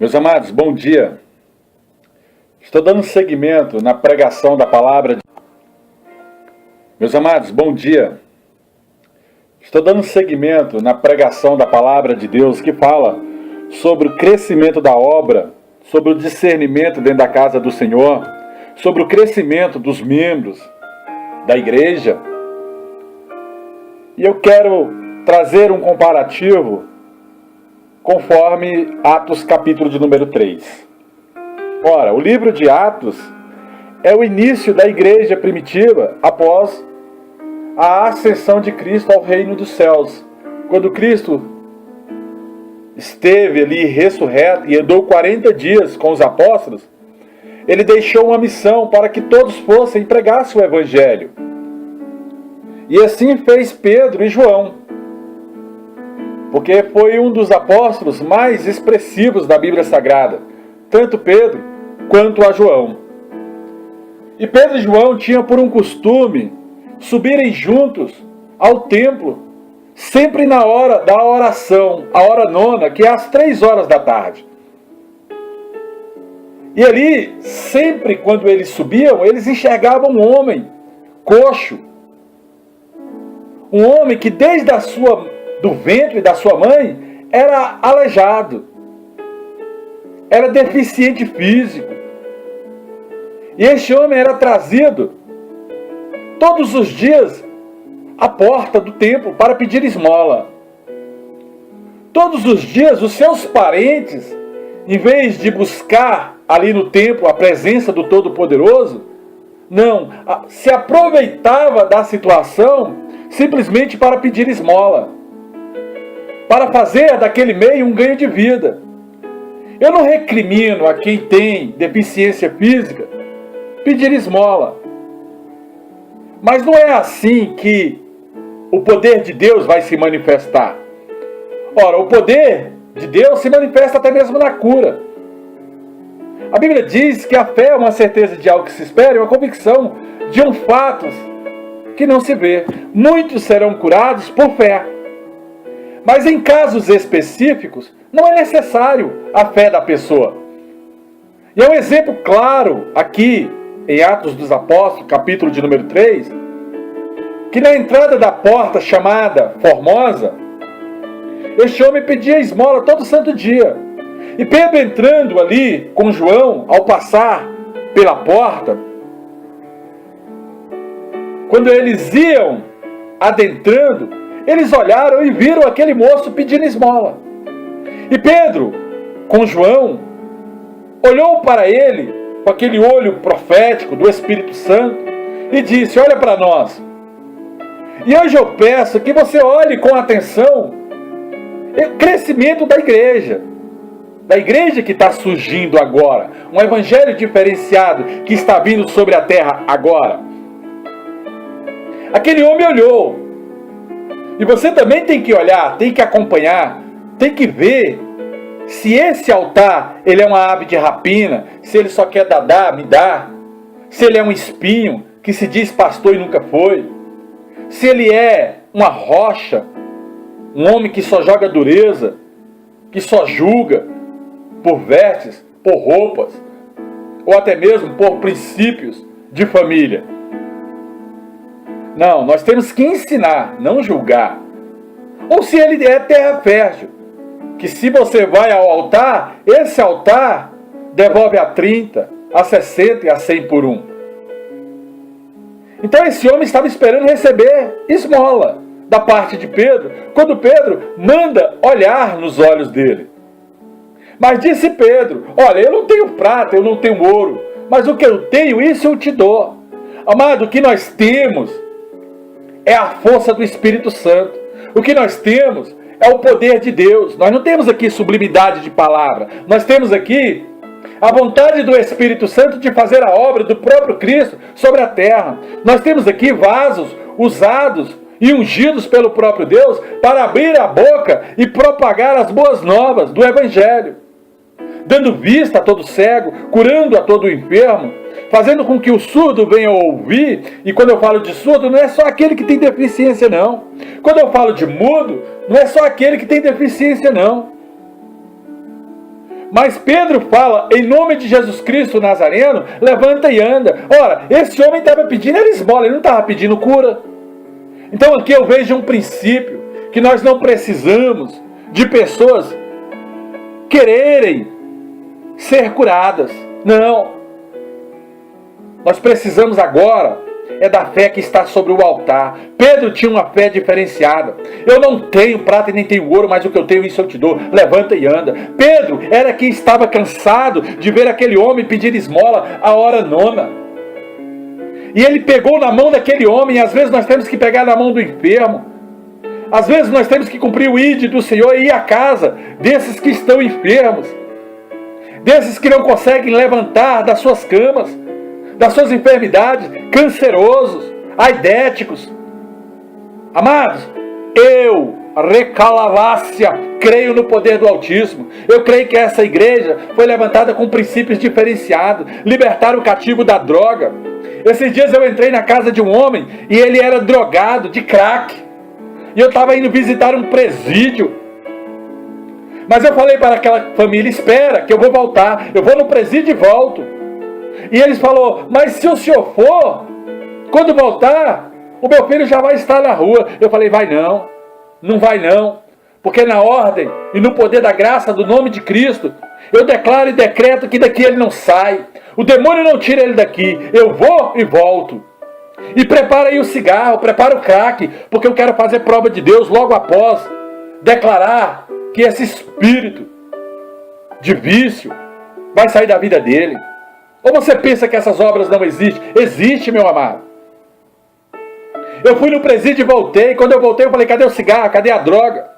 Meus amados, bom dia. Estou dando seguimento na pregação da palavra de... Meus amados, bom dia. Estou dando seguimento na pregação da palavra de Deus que fala sobre o crescimento da obra, sobre o discernimento dentro da casa do Senhor, sobre o crescimento dos membros da igreja. E eu quero trazer um comparativo conforme Atos capítulo de número 3. Ora, o livro de Atos é o início da igreja primitiva após a ascensão de Cristo ao reino dos céus. Quando Cristo esteve ali ressurreto e andou 40 dias com os apóstolos, ele deixou uma missão para que todos fossem e pregassem o evangelho. E assim fez Pedro e João, porque foi um dos apóstolos mais expressivos da Bíblia Sagrada, tanto Pedro quanto a João. E Pedro e João tinham por um costume subirem juntos ao templo, sempre na hora da oração, a hora nona, que é às 3 horas da tarde. E ali, sempre quando eles subiam, eles enxergavam um homem coxo, um homem que desde do ventre da sua mãe era aleijado, era deficiente físico. E este homem era trazido todos os dias à porta do templo para pedir esmola. Todos os dias os seus parentes, em vez de buscar ali no templo a presença do Todo-Poderoso, não, se aproveitava da situação simplesmente para pedir esmola, para fazer daquele meio um ganho de vida. Eu não recrimino a quem tem deficiência física pedir esmola, mas não é assim que o poder de Deus vai se manifestar. Ora, o poder de Deus se manifesta até mesmo na cura. A Bíblia diz que a fé é uma certeza de algo que se espera e uma convicção de um fato que não se vê. Muitos serão curados por fé. Mas em casos específicos, não é necessário a fé da pessoa. E é um exemplo claro aqui em Atos dos Apóstolos, capítulo de número 3, que na entrada da porta chamada Formosa, este homem pedia esmola todo santo dia. E Pedro entrando ali com João, ao passar pela porta, quando eles iam adentrando, eles olharam e viram aquele moço pedindo esmola. E Pedro, com João, olhou para ele com aquele olho profético do Espírito Santo e disse: olha para nós. E hoje eu peço que você olhe com atenção o crescimento da igreja que está surgindo agora, um evangelho diferenciado que está vindo sobre a terra agora. Aquele homem olhou, e você também tem que olhar, tem que acompanhar, tem que ver se esse altar ele é uma ave de rapina, se ele só quer dar, me dá, se ele é um espinho que se diz pastor e nunca foi, se ele é uma rocha, um homem que só joga dureza, que só julga por vestes, por roupas, ou até mesmo por princípios de família. Não, nós temos que ensinar, não julgar. Ou se ele é terra fértil, que se você vai ao altar, esse altar devolve a 30, a 60 e a 100 por um. Então esse homem estava esperando receber esmola da parte de Pedro, quando Pedro manda olhar nos olhos dele. Mas disse Pedro: olha, eu não tenho prata, eu não tenho ouro, mas o que eu tenho, isso eu te dou. Amado, o que nós temos é a força do Espírito Santo. O que nós temos é o poder de Deus. Nós não temos aqui sublimidade de palavra. Nós temos aqui a vontade do Espírito Santo de fazer a obra do próprio Cristo sobre a terra. Nós temos aqui vasos usados e ungidos pelo próprio Deus para abrir a boca e propagar as boas novas do Evangelho, dando vista a todo cego, curando a todo enfermo, fazendo com que o surdo venha ouvir. E quando eu falo de surdo, não é só aquele que tem deficiência, não. Quando eu falo de mudo, não é só aquele que tem deficiência, não. Mas Pedro fala, em nome de Jesus Cristo Nazareno, levanta e anda. Ora, esse homem estava pedindo esmola, ele não estava pedindo cura. Então aqui eu vejo um princípio, que nós não precisamos de pessoas quererem ser curadas. Não. Nós precisamos agora da fé que está sobre o altar. Pedro tinha uma fé diferenciada. Eu não tenho prata e nem tenho ouro, mas o que eu tenho isso eu te dou. Levanta e anda. Pedro era quem estava cansado de ver aquele homem pedir esmola a hora nona. E ele pegou na mão daquele homem. E às vezes nós temos que pegar na mão do enfermo. Às vezes nós temos que cumprir o ID do Senhor e ir à casa desses que estão enfermos, desses que não conseguem levantar das suas camas, das suas enfermidades, cancerosos, aidéticos. Amados, eu, recalavácia, creio no poder do Altíssimo. Eu creio que essa igreja foi levantada com princípios diferenciados, libertar o cativo da droga. Esses dias eu entrei na casa de um homem e ele era drogado de crack. E eu estava indo visitar um presídio. Mas eu falei para aquela família, espera que eu vou voltar. Eu vou no presídio e volto. E eles falaram, mas se o senhor for, quando voltar, o meu filho já vai estar na rua. Eu falei, vai não. Não vai não. Porque na ordem e no poder da graça do nome de Cristo, eu declaro e decreto que daqui ele não sai. O demônio não tira ele daqui. Eu vou e volto. E prepara aí o cigarro, prepara o crack, porque eu quero fazer prova de Deus logo após declarar que esse espírito de vício vai sair da vida dele. Ou você pensa que essas obras não existem? Existe, meu amado. Eu fui no presídio e voltei. Quando eu voltei eu falei, cadê o cigarro? Cadê a droga?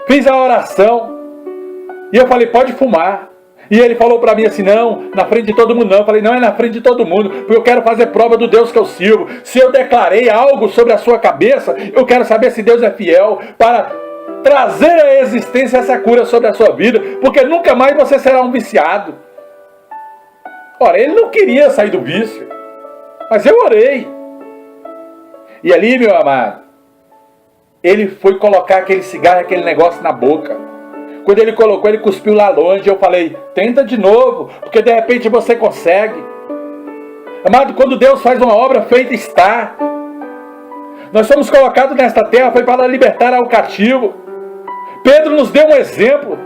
Fiz a oração. E eu falei, pode fumar. E ele falou para mim assim, não, na frente de todo mundo não. Eu falei, não é na frente de todo mundo, porque eu quero fazer prova do Deus que eu sirvo. Se eu declarei algo sobre a sua cabeça, eu quero saber se Deus é fiel para trazer à existência essa cura sobre a sua vida, porque nunca mais você será um viciado. Ora, ele não queria sair do vício, mas eu orei. E ali, meu amado, ele foi colocar aquele cigarro, aquele negócio na boca. Quando ele colocou, ele cuspiu lá longe. Eu falei, tenta de novo, porque de repente você consegue. Amado, quando Deus faz uma obra, feita está. Nós somos colocados nesta terra, foi para libertar ao cativo. Pedro nos deu um exemplo.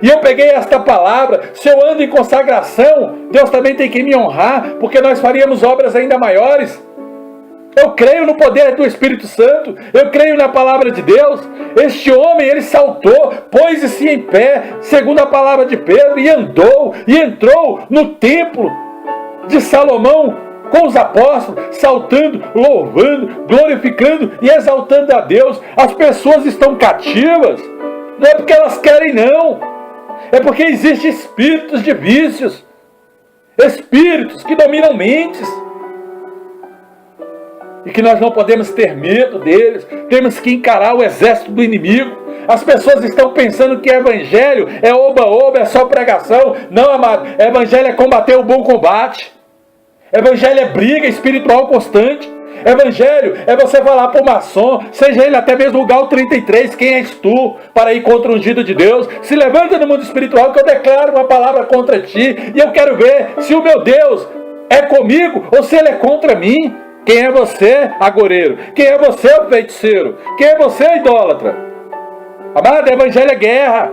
E eu peguei esta palavra, se eu ando em consagração, Deus também tem que me honrar, porque nós faríamos obras ainda maiores. Eu creio no poder do Espírito Santo. Eu creio na palavra de Deus. Este homem, ele saltou, pôs-se em pé, segundo a palavra de Pedro, e andou, e entrou no templo de Salomão com os apóstolos, saltando, louvando, glorificando e exaltando a Deus. As pessoas estão cativas, não é porque elas querem não, é porque existem espíritos de vícios, espíritos que dominam mentes, e que nós não podemos ter medo deles. Temos que encarar o exército do inimigo. As pessoas estão pensando que evangelho é oba-oba, é só pregação. Não, amado, evangelho é combater o bom combate. Evangelho é briga espiritual constante. Evangelho é você falar para o maçom, seja ele até mesmo o Gal 33, quem és tu para ir contra o ungido de Deus? Se levanta no mundo espiritual que eu declaro uma palavra contra ti, e eu quero ver se o meu Deus é comigo ou se ele é contra mim. Quem é você, agoreiro? Quem é você, o feiticeiro? Quem é você, idólatra? Amado, evangelho é guerra.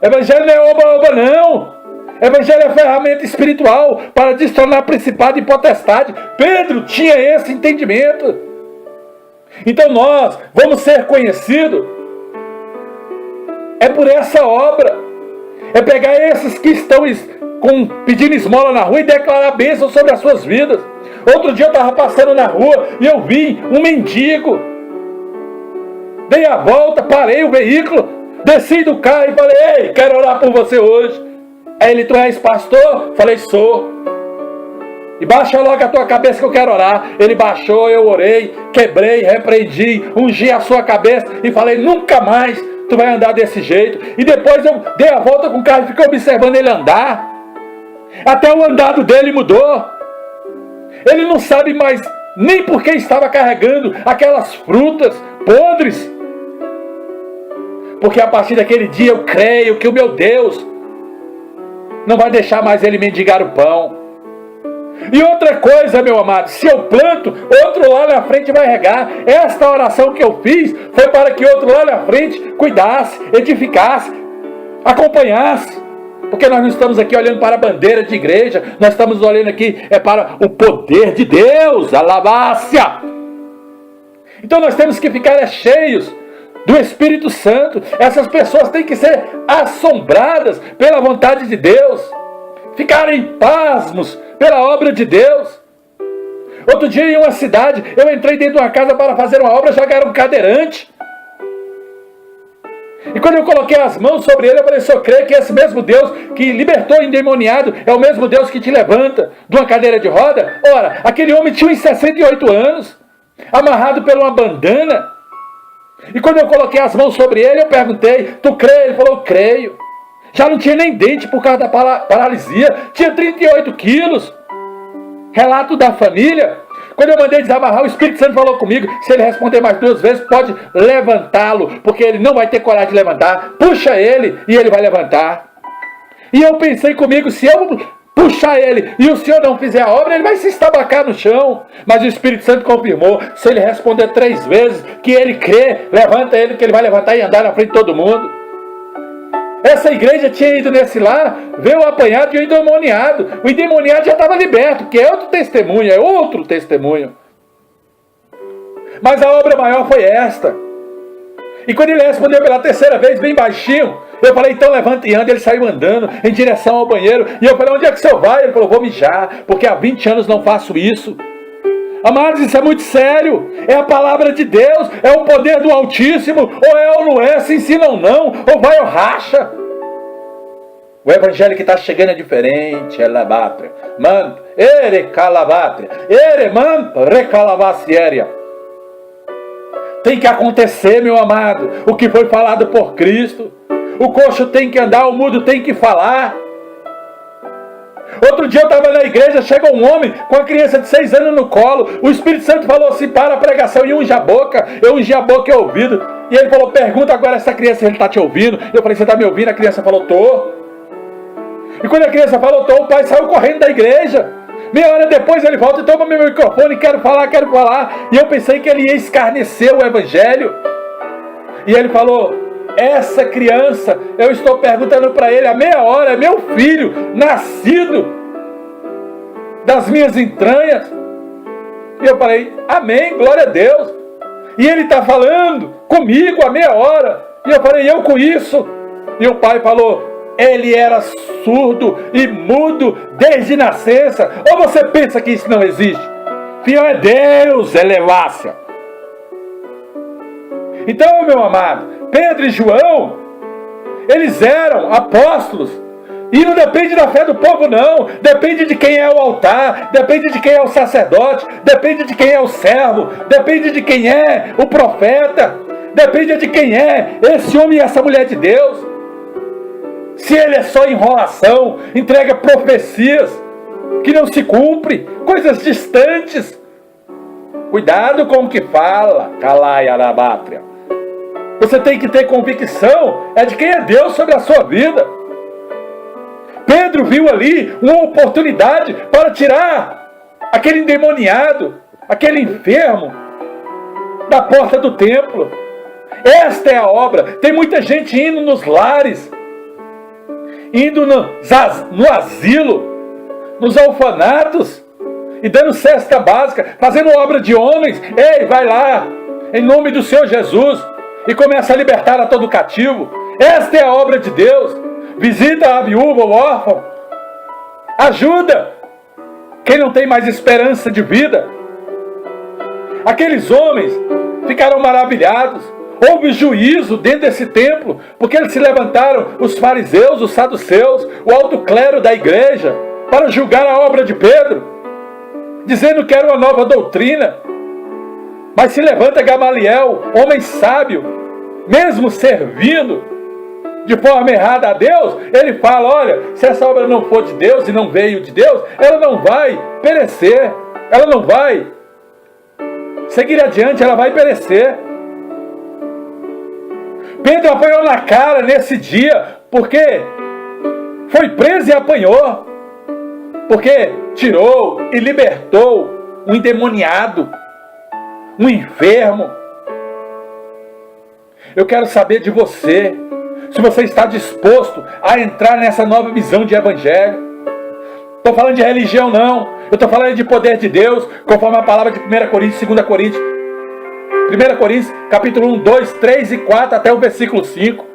Evangelho não é oba-oba, não. Evangelho é ferramenta espiritual para destornar principado e potestade. Pedro tinha esse entendimento. Então nós vamos ser conhecidos é por essa obra. É pegar esses que estão pedindo esmola na rua e declarar bênção sobre as suas vidas. Outro dia eu estava passando na rua e eu vi um mendigo. Dei a volta, parei o veículo, desci do carro e falei, ei, quero orar por você hoje. Aí ele, tu és pastor? Falei, sou. E baixa logo a tua cabeça que eu quero orar. Ele baixou, eu orei, quebrei, repreendi, ungi a sua cabeça e falei, nunca mais tu vai andar desse jeito. E depois eu dei a volta com o carro e fiquei observando ele andar. Até o andado dele mudou. Ele não sabe mais nem por que estava carregando aquelas frutas podres. Porque a partir daquele dia eu creio que o meu Deus não vai deixar mais ele mendigar o pão. E outra coisa, meu amado, se eu planto, outro lá na frente vai regar. Esta oração que eu fiz foi para que outro lá na frente cuidasse, edificasse, acompanhasse. Porque nós não estamos aqui olhando para a bandeira de igreja, nós estamos olhando aqui para o poder de Deus, a lavácia. Então nós temos que ficar cheios do Espírito Santo. Essas pessoas têm que ser assombradas pela vontade de Deus, ficarem pasmos pela obra de Deus. Outro dia em uma cidade, eu entrei dentro de uma casa para fazer uma obra, jogaram um cadeirante. E quando eu coloquei as mãos sobre ele, eu falei, só creio que esse mesmo Deus que libertou o endemoniado é o mesmo Deus que te levanta de uma cadeira de roda. Ora, aquele homem tinha uns 68 anos, amarrado por uma bandana. E quando eu coloquei as mãos sobre ele, eu perguntei, tu crê? Ele falou, creio. Já não tinha nem dente por causa da paralisia, tinha 38 quilos. Relato da família. Quando eu mandei desamarrar, o Espírito Santo falou comigo, se ele responder mais 2 vezes, pode levantá-lo, porque ele não vai ter coragem de levantar. Puxa ele e ele vai levantar. E eu pensei comigo, se eu puxar ele e o senhor não fizer a obra, ele vai se estabacar no chão. Mas o Espírito Santo confirmou, se ele responder 3 vezes, que ele crê, levanta ele, que ele vai levantar e andar na frente de todo mundo. Essa igreja tinha ido nesse lar, veio apanhado de um endemoniado. O endemoniado já estava liberto, que é outro testemunho, é outro testemunho. Mas a obra maior foi esta. E quando ele respondeu pela 3ª vez, bem baixinho, eu falei, então levanta e anda. Ele saiu andando em direção ao banheiro. E eu falei, onde é que o senhor vai? Ele falou, vou mijar, porque há 20 anos não faço isso. Amados, isso é muito sério. É a palavra de Deus, é o poder do Altíssimo. Ou é ou não é, se ensina ou não, ou vai ou racha. O evangelho que está chegando é diferente. É labátria. Man, ere calabátria. Ere man, recalavaciéria. Tem que acontecer, meu amado, o que foi falado por Cristo. O coxo tem que andar, o mudo tem que falar. Outro dia eu estava na igreja, chega um homem com a criança de 6 anos no colo. O Espírito Santo falou assim, para a pregação e unge a boca. Eu ungi a boca e o ouvido. E ele falou, pergunta agora essa criança se ele está te ouvindo. Eu falei, você está me ouvindo? A criança falou, tô. E quando a criança falou, tô, o pai saiu correndo da igreja. Meia hora depois ele volta e toma meu microfone, quero falar. E eu pensei que ele ia escarnecer o evangelho. E ele falou, essa criança, eu estou perguntando para ele há meia hora, é meu filho, nascido das minhas entranhas. E eu falei, amém, glória a Deus. E ele está falando comigo há meia hora. E eu falei, eu com isso? E o pai falou, ele era surdo e mudo desde nascença. Ou você pensa que isso não existe? Filho é Deus, elevácia. Então, meu amado, Pedro e João, eles eram apóstolos. E não depende da fé do povo, não. Depende de quem é o altar, depende de quem é o sacerdote, depende de quem é o servo, depende de quem é o profeta, depende de quem é esse homem e essa mulher de Deus. Se ele é só enrolação, entrega profecias que não se cumprem, coisas distantes. Cuidado com o que fala, calai arabátria. Você tem que ter convicção de quem é Deus sobre a sua vida. Pedro viu ali uma oportunidade para tirar aquele endemoniado, aquele enfermo, da porta do templo. Esta é a obra. Tem muita gente indo nos lares, indo no asilo, nos orfanatos, e dando cesta básica, fazendo obra de homens. Ei, vai lá, em nome do Senhor Jesus, e começa a libertar a todo cativo. Esta é a obra de Deus. Visita a viúva, o órfão. Ajuda quem não tem mais esperança de vida. Aqueles homens ficaram maravilhados. Houve juízo dentro desse templo, porque eles se levantaram, os fariseus, os saduceus, o alto clero da igreja, para julgar a obra de Pedro, dizendo que era uma nova doutrina. Mas se levanta Gamaliel, homem sábio, mesmo servindo de forma errada a Deus, ele fala, olha, se essa obra não for de Deus e não veio de Deus, ela não vai perecer, ela não vai seguir adiante, ela vai perecer. Pedro apanhou na cara nesse dia, porque foi preso e apanhou, porque tirou e libertou um endemoniado, um enfermo. Eu quero saber de você, se você está disposto a entrar nessa nova visão de evangelho. Estou falando de religião não, eu estou falando de poder de Deus, conforme a palavra de 1 Coríntios, 2 Coríntios. 1 Coríntios, capítulo 1, 2, 3 e 4, até o versículo 5.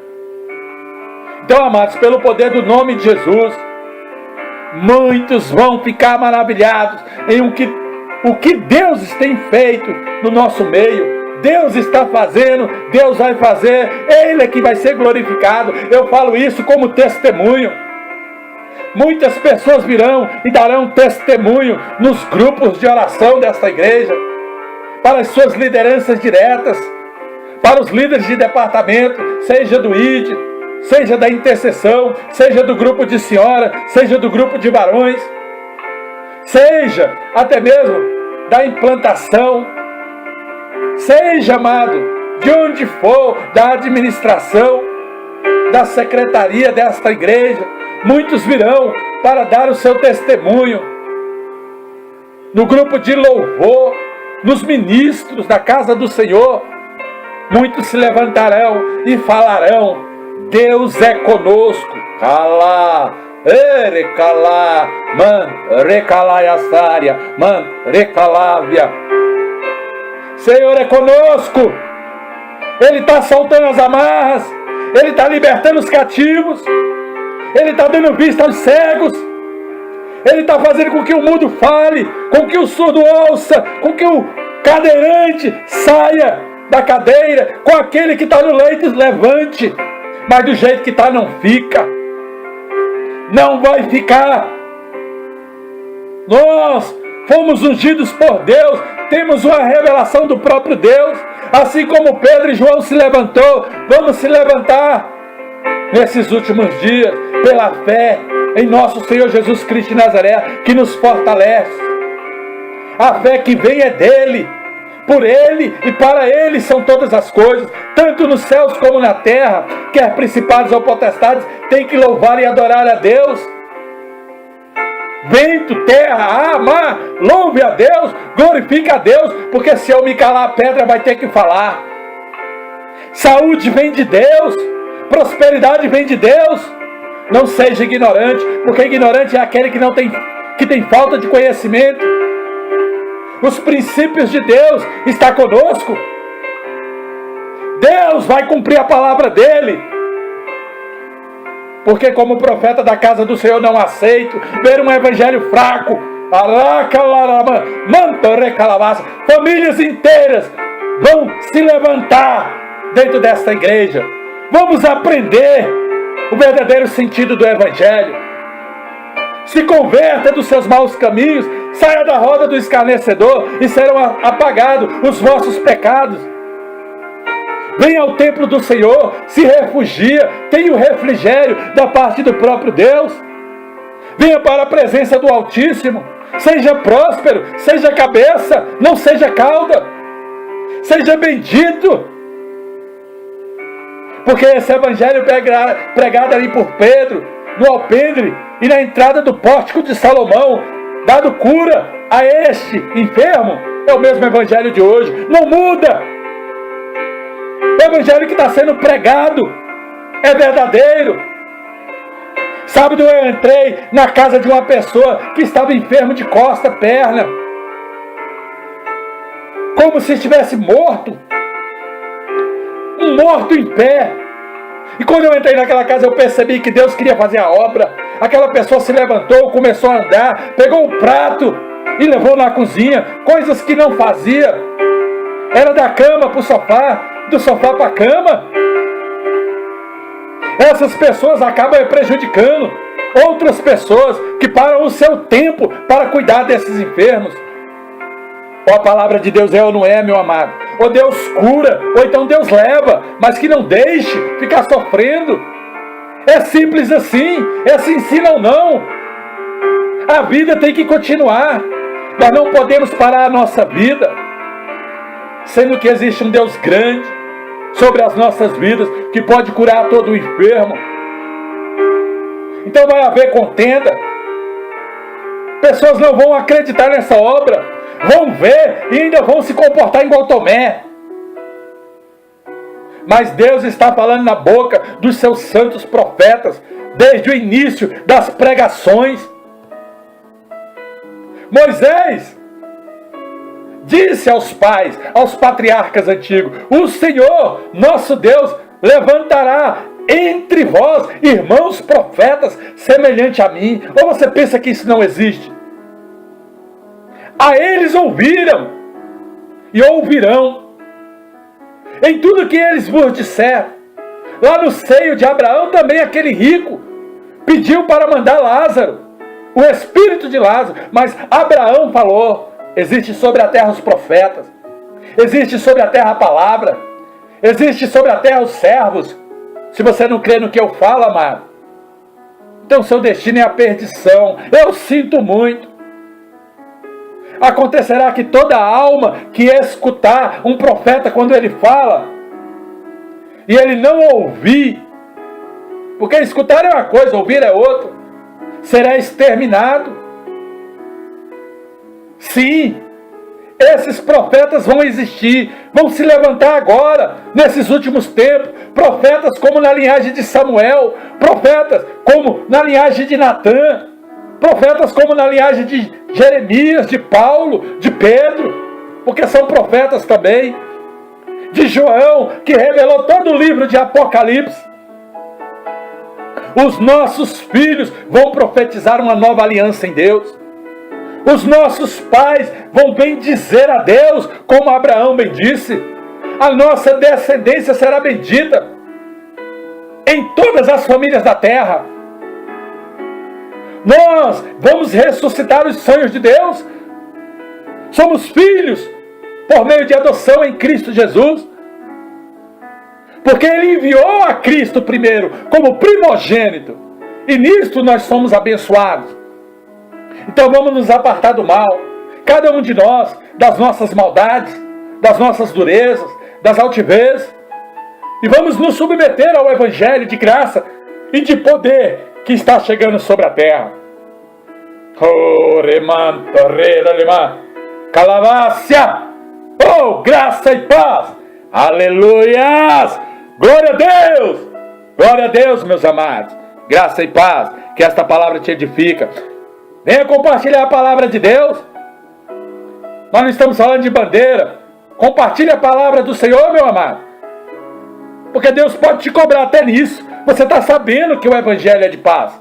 Então, amados, pelo poder do nome de Jesus, muitos vão ficar maravilhados em o que Deus tem feito no nosso meio. Deus está fazendo, Deus vai fazer, Ele é que vai ser glorificado. Eu falo isso como testemunho. Muitas pessoas virão e darão testemunho nos grupos de oração desta igreja, para as suas lideranças diretas, para os líderes de departamento, seja do ID, seja da intercessão, seja do grupo de senhora, seja do grupo de varões, seja até mesmo da implantação, seja, amado, de onde for, da administração, da secretaria desta igreja. Muitos virão para dar o seu testemunho no grupo de louvor, nos ministros da casa do Senhor. Muitos se levantarão e falarão: Deus é conosco. Calá, erecalá, man, recalaiassária, man, recalávia. Senhor é conosco. Ele está soltando as amarras, Ele está libertando os cativos, Ele está dando vista aos cegos, Ele está fazendo com que o mudo fale, com que o surdo ouça, com que o cadeirante saia da cadeira, com aquele que está no leito levante. Mas do jeito que está não fica, não vai ficar. Nós fomos ungidos por Deus, temos uma revelação do próprio Deus. Assim como Pedro e João se levantou, vamos se levantar nesses últimos dias, pela fé em nosso Senhor Jesus Cristo de Nazaré, que nos fortalece. A fé que vem é dele, por ele e para ele são todas as coisas, tanto nos céus como na terra, quer principados ou potestades, tem que louvar e adorar a Deus. Vento, terra, ar, mar, louve a Deus, glorifique a Deus, porque se eu me calar, a pedra vai ter que falar. Saúde vem de Deus, prosperidade vem de Deus. Não seja ignorante, porque ignorante é aquele que tem falta de conhecimento. Os princípios de Deus estão conosco. Deus vai cumprir a palavra dele. Porque como profeta da casa do Senhor não aceito ver um evangelho fraco. Famílias inteiras vão se levantar dentro desta igreja. Vamos aprender o verdadeiro sentido do evangelho. Se converta dos seus maus caminhos, saia da roda do escarnecedor e serão apagados os vossos pecados. Venha ao templo do Senhor, se refugia, tenha o refrigério da parte do próprio Deus. Venha para a presença do Altíssimo, seja próspero, seja cabeça, não seja cauda. Seja bendito. Porque esse evangelho pregado ali por Pedro, no alpendre e na entrada do pórtico de Salomão, dado cura a este enfermo, é o mesmo evangelho de hoje, não muda. O evangelho que está sendo pregado é verdadeiro. Sábado eu entrei na casa de uma pessoa que estava enfermo de costa, perna, como se estivesse morto, um morto em pé. E quando eu entrei naquela casa, eu percebi que Deus queria fazer a obra. Aquela pessoa se levantou, começou a andar, pegou um prato e levou na cozinha, coisas que não fazia. Era da cama para o sofá, do sofá para a cama. Essas pessoas acabam prejudicando outras pessoas que param o seu tempo para cuidar desses enfermos. Ou a palavra de Deus é ou não é, meu amado? Ou Deus cura, ou então Deus leva, mas que não deixe ficar sofrendo. É simples assim, é se ensina ou não. A vida tem que continuar. Nós não podemos parar a nossa vida, sendo que existe um Deus grande, sobre as nossas vidas, que pode curar todo o enfermo. Então vai haver contenda. Pessoas não vão acreditar nessa obra, vão ver e ainda vão se comportar igual Tomé. Mas Deus está falando na boca dos seus santos profetas, desde o início das pregações. Moisés disse aos pais, aos patriarcas antigos: o Senhor, nosso Deus, levantará entre vós irmãos profetas semelhante a mim. Ou você pensa que isso não existe? A eles ouviram e ouvirão em tudo que eles vos disser. Lá no seio de Abraão também aquele rico pediu para mandar Lázaro, o espírito de Lázaro. Mas Abraão falou: existe sobre a terra os profetas, existe sobre a terra a palavra, existe sobre a terra os servos. Se você não crê no que eu falo, amado, então seu destino é a perdição. Eu sinto muito. Acontecerá que toda alma que escutar um profeta quando ele fala, e ele não ouvir, porque escutar é uma coisa, ouvir é outra, será exterminado. Sim, esses profetas vão existir, vão se levantar agora, nesses últimos tempos, profetas como na linhagem de Samuel, profetas como na linhagem de Natã, profetas como na linhagem de Jeremias, de Paulo, de Pedro, porque são profetas também, de João, que revelou todo o livro de Apocalipse. Os nossos filhos vão profetizar uma nova aliança em Deus. Os nossos pais vão bendizer a Deus, como Abraão bendisse. A nossa descendência será bendita em todas as famílias da terra. Nós vamos ressuscitar os sonhos de Deus. Somos filhos por meio de adoção em Cristo Jesus, porque Ele enviou a Cristo primeiro como primogênito, e nisto nós somos abençoados. Então vamos nos apartar do mal, cada um de nós, das nossas maldades, das nossas durezas, das altivez, e vamos nos submeter ao Evangelho de graça e de poder que está chegando sobre a terra. Oh, remanto, re, calavácia, oh, graça e paz, aleluias, glória a Deus, meus amados, graça e paz, que esta palavra te edifica. Venha compartilhar a palavra de Deus. Nós não estamos falando de bandeira. Compartilhe a palavra do Senhor, meu amado, porque Deus pode te cobrar até nisso. Você está sabendo que o Evangelho é de paz.